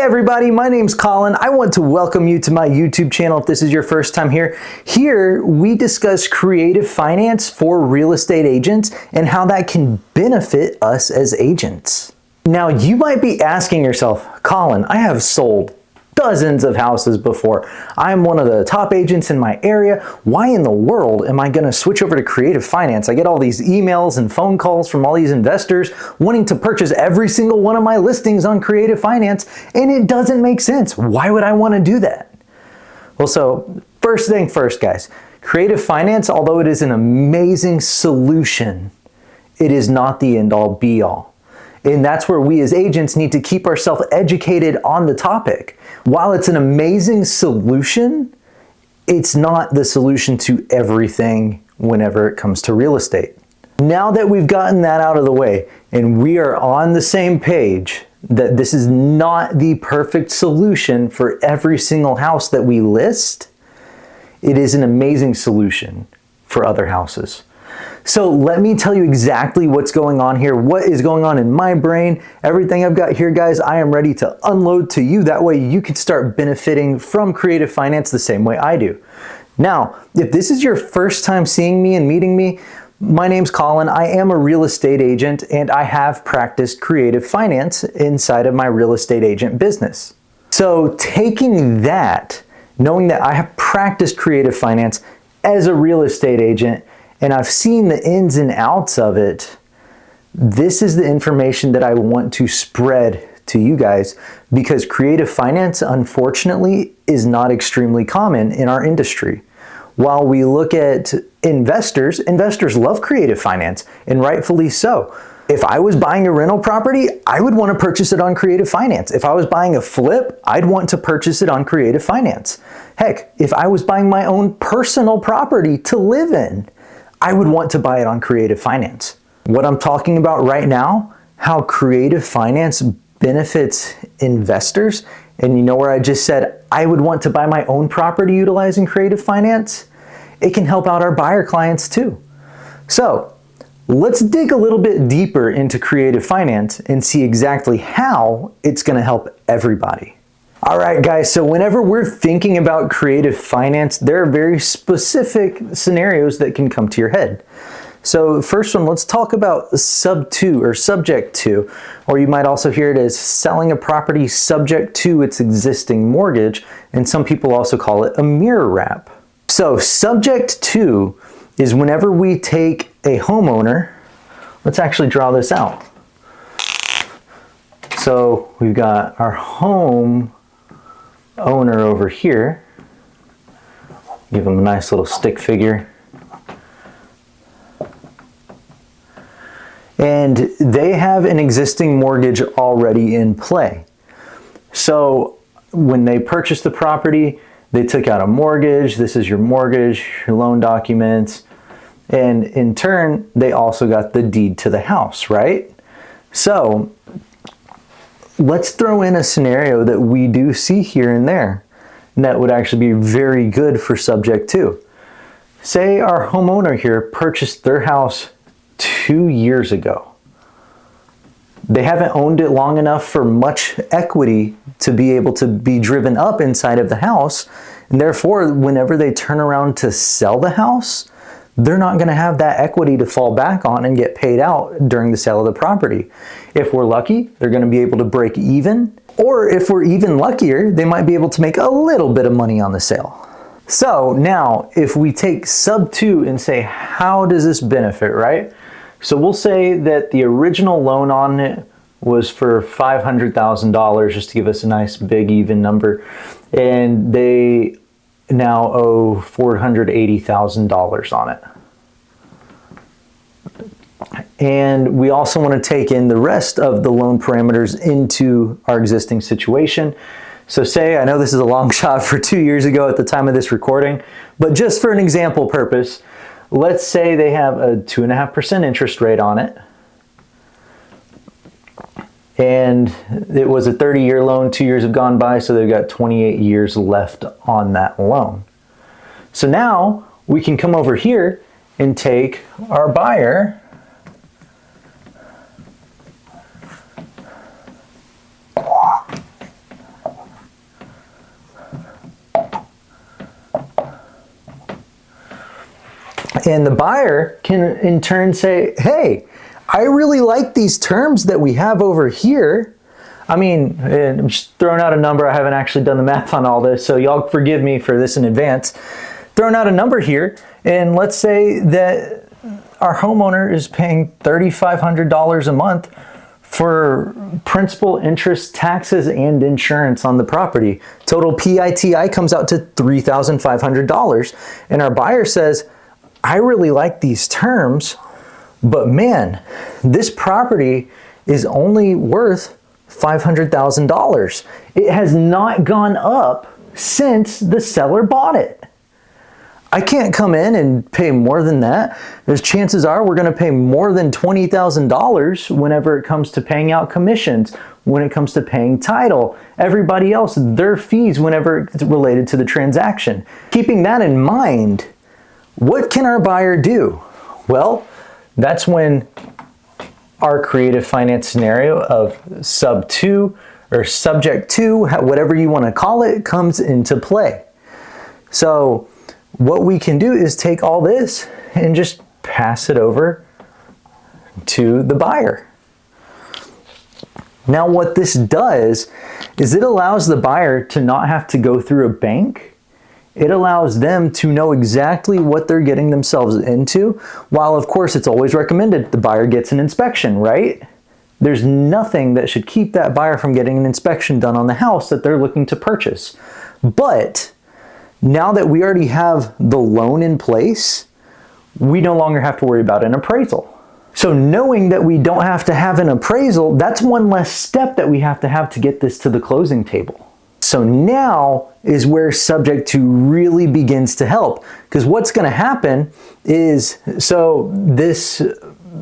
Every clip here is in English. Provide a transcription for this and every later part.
everybody, my name's Colin. I want to welcome you to my YouTube channel if this is your first time here. Here we discuss creative finance for real estate agents and how that can benefit us as agents. Now you might be asking yourself, Colin, I have sold dozens of houses before. I'm one of the top agents in my area. Why in the world am I going to switch over to creative finance? I get all these emails and phone calls from all these investors wanting to purchase every single one of my listings on creative finance, and it doesn't make sense. Why would I want to do that? Well, so first thing first, guys, creative finance, although it is an amazing solution, it is not the end all be all. And that's where we as agents need to keep ourselves educated on the topic. While it's an amazing solution, it's not the solution to everything whenever it comes to real estate. Now that we've gotten that out of the way and we are on the same page that this is not the perfect solution for every single house that we list, it is an amazing solution for other houses. So let me tell you exactly what's going on here, what is going on in my brain, everything I've got here, guys. I am ready to unload to you. That way you can start benefiting from creative finance the same way I do. Now, if this is your first time seeing me and meeting me, my name's Colin. I am a real estate agent and I have practiced creative finance inside of my real estate agent business. So taking that, knowing that I have practiced creative finance as a real estate agent, and I've seen the ins and outs of it, this is the information that I want to spread to you guys, because creative finance, unfortunately, is not extremely common in our industry. While we look at investors love creative finance, and rightfully so. If I was buying a rental property, I would want to purchase it on creative finance. If I was buying a flip, I'd want to purchase it on creative finance. Heck, if I was buying my own personal property to live in, I would want to buy it on creative finance. What I'm talking about right now, how creative finance benefits investors, and you know where I just said I would want to buy my own property utilizing creative finance, it can help out our buyer clients too. So let's dig a little bit deeper into creative finance and see exactly how it's going to help everybody. All right, guys, so whenever we're thinking about creative finance, there are very specific scenarios that can come to your head. So first one, let's talk about sub to or subject to, or you might also hear it as selling a property subject to its existing mortgage, and some people also call it a mirror wrap. So subject to is whenever we take a homeowner, let's actually draw this out. So we've got our home owner over here, give them a nice little stick figure, and they have an existing mortgage already in play. So when they purchased the property, they took out a mortgage. This is your mortgage, your loan documents, and in turn they also got the deed to the house, right? So let's throw in a scenario that we do see here and there, and that would actually be very good for subject to. Say our homeowner here purchased their house 2 years ago. They haven't owned it long enough for much equity to be able to be driven up inside of the house, and therefore whenever they turn around to sell the house, they're not going to have that equity to fall back on and get paid out during the sale of the property. If we're lucky, they're going to be able to break even, or if we're even luckier, they might be able to make a little bit of money on the sale. So now, if we take sub to and say, how does this benefit, right? So we'll say that the original loan on it was for $500,000, just to give us a nice big even number, and they now owe $480,000 on it. And we also want to take in the rest of the loan parameters into our existing situation. So say, I know this is a long shot for 2 years ago at the time of this recording, but just for an example purpose, let's say they have a 2.5% interest rate on it. And it was a 30-year loan, 2 years have gone by, so they've got 28 years left on that loan. So now we can come over here and take our buyer And the buyer can in turn say, hey, I really like these terms that we have over here. I mean, I'm just throwing out a number. I haven't actually done the math on all this, so y'all forgive me for this in advance. Throwing out a number here, and let's say that our homeowner is paying $3,500 a month for principal, interest, taxes, and insurance on the property. Total PITI comes out to $3,500. And our buyer says, I really like these terms, but man, this property is only worth $500,000. It has not gone up since the seller bought it. I can't come in and pay more than that. There's chances are we're going to pay more than $20,000 whenever it comes to paying out commissions, when it comes to paying title, everybody else, their fees whenever it's related to the transaction. Keeping that in mind, what can our buyer do? Well, that's when our creative finance scenario of sub 2 or subject to, whatever you want to call it, comes into play. So what we can do is take all this and just pass it over to the buyer. Now what this does is it allows the buyer to not have to go through a bank. It allows them to know exactly what they're getting themselves into, while of course it's always recommended the buyer gets an inspection, right? There's nothing that should keep that buyer from getting an inspection done on the house that they're looking to purchase. But now that we already have the loan in place, we no longer have to worry about an appraisal. So knowing that we don't have to have an appraisal, that's one less step that we have to get this to the closing table. So now is where subject to really begins to help. Because what's going to happen is, so this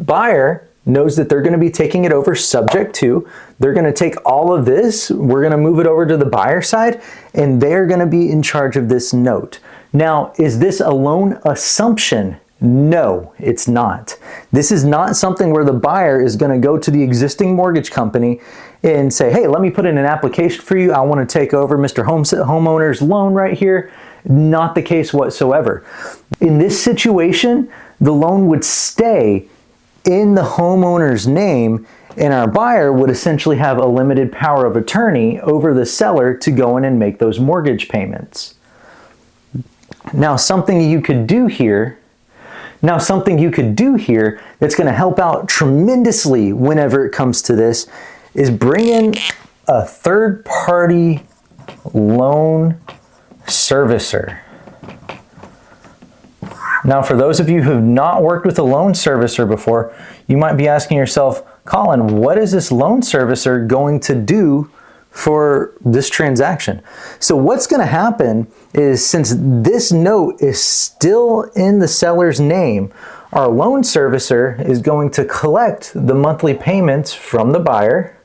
buyer knows that they're going to be taking it over subject to. They're going to take all of this, we're going to move it over to the buyer side, and they're going to be in charge of this note. Now, is this a loan assumption? No, it's not. This is not something where the buyer is going to go to the existing mortgage company and say, hey, let me put in an application for you. I want to take over Mr. Homeowner's loan right here. Not the case whatsoever. In this situation, the loan would stay in the homeowner's name, and our buyer would essentially have a limited power of attorney over the seller to go in and make those mortgage payments. Now, something you could do here that's going to help out tremendously whenever it comes to this is bring in a third-party loan servicer. Now, for those of you who have not worked with a loan servicer before, you might be asking yourself, Colin, what is this loan servicer going to do for this transaction? So what's going to happen is, since this note is still in the seller's name, our loan servicer is going to collect the monthly payments from the buyer.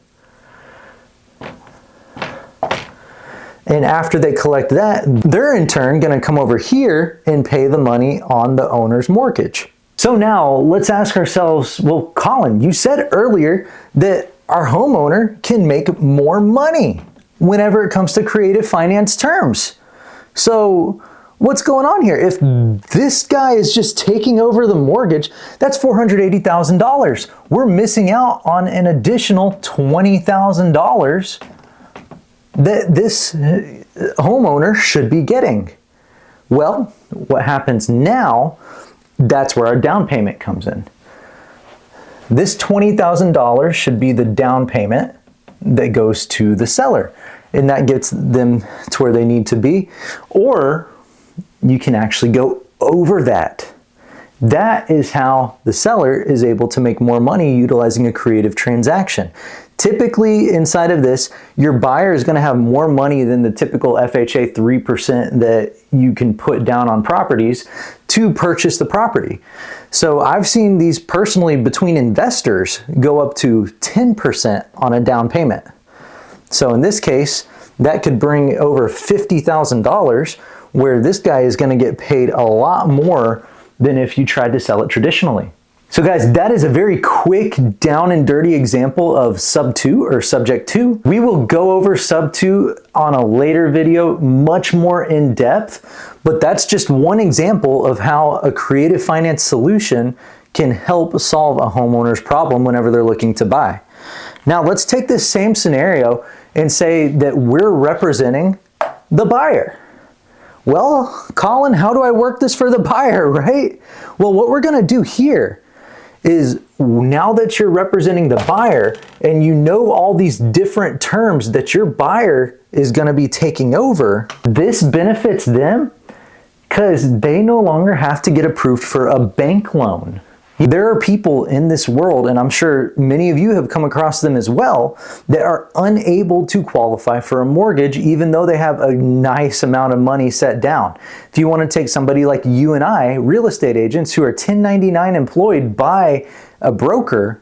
And after they collect that, they're in turn going to come over here and pay the money on the owner's mortgage. So now let's ask ourselves, well, Colin, you said earlier that our homeowner can make more money whenever it comes to creative finance terms. So what's going on here? If this guy is just taking over the mortgage, that's $480,000. We're missing out on an additional $20,000 that this homeowner should be getting. Well, what happens now, that's where our down payment comes in. This $20,000 should be the down payment that goes to the seller, and that gets them to where they need to be. Or you can actually go over that. That is how the seller is able to make more money utilizing a creative transaction. Typically, inside of this, your buyer is going to have more money than the typical FHA 3% that you can put down on properties to purchase the property. So I've seen these personally between investors go up to 10% on a down payment. So in this case, that could bring over $50,000, where this guy is going to get paid a lot more than if you tried to sell it traditionally. So guys, that is a very quick down and dirty example of sub 2 or subject 2. We will go over sub 2 on a later video much more in depth, but that's just one example of how a creative finance solution can help solve a homeowner's problem whenever they're looking to buy. Now let's take this same scenario and say that we're representing the buyer. Well, Colin, how do I work this for the buyer, right? Well, what we're gonna do here is, now that you're representing the buyer and you know all these different terms that your buyer is going to be taking over, this benefits them because they no longer have to get approved for a bank loan. There are people in this world, and I'm sure many of you have come across them as well, that are unable to qualify for a mortgage even though they have a nice amount of money set down. If you want to take somebody like you and I, real estate agents who are 1099 employed by a broker,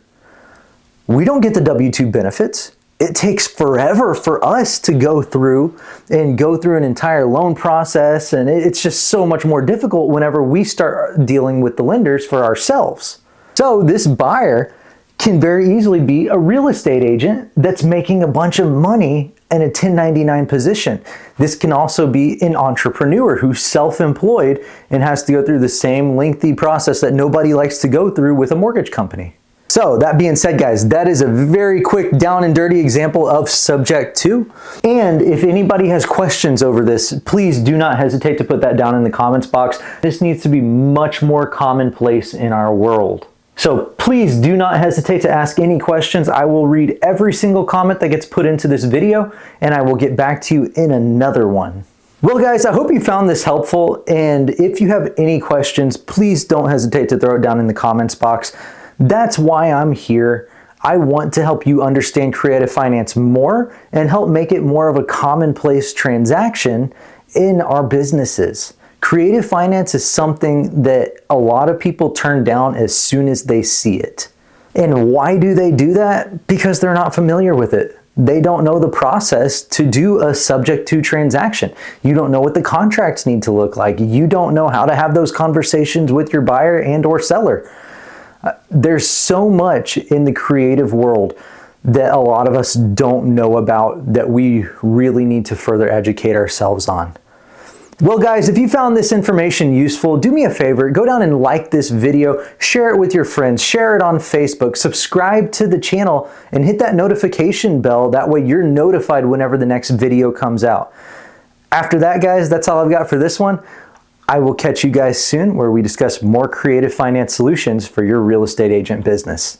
we don't get the W-2 benefits. It takes forever for us to go through an entire loan process, and it's just so much more difficult whenever we start dealing with the lenders for ourselves. So this buyer can very easily be a real estate agent that's making a bunch of money in a 1099 position. This can also be an entrepreneur who's self-employed and has to go through the same lengthy process that nobody likes to go through with a mortgage company. So that being said, guys, that is a very quick down and dirty example of subject 2. And if anybody has questions over this, please do not hesitate to put that down in the comments box. This needs to be much more commonplace in our world. So please do not hesitate to ask any questions. I will read every single comment that gets put into this video, and I will get back to you in another one. Well guys, I hope you found this helpful, and if you have any questions, please don't hesitate to throw it down in the comments box. That's why I'm here. I want to help you understand creative finance more and help make it more of a commonplace transaction in our businesses. Creative finance is something that a lot of people turn down as soon as they see it. And why do they do that? Because they're not familiar with it. They don't know the process to do a subject to transaction. You don't know what the contracts need to look like. You don't know how to have those conversations with your buyer and or seller. There's so much in the creative world that a lot of us don't know about that we really need to further educate ourselves on. Well guys, if you found this information useful, do me a favor, go down and like this video, share it with your friends, share it on Facebook, subscribe to the channel, and hit that notification bell. That way you're notified whenever the next video comes out. After that, guys, that's all I've got for this one. I will catch you guys soon where we discuss more creative finance solutions for your real estate agent business.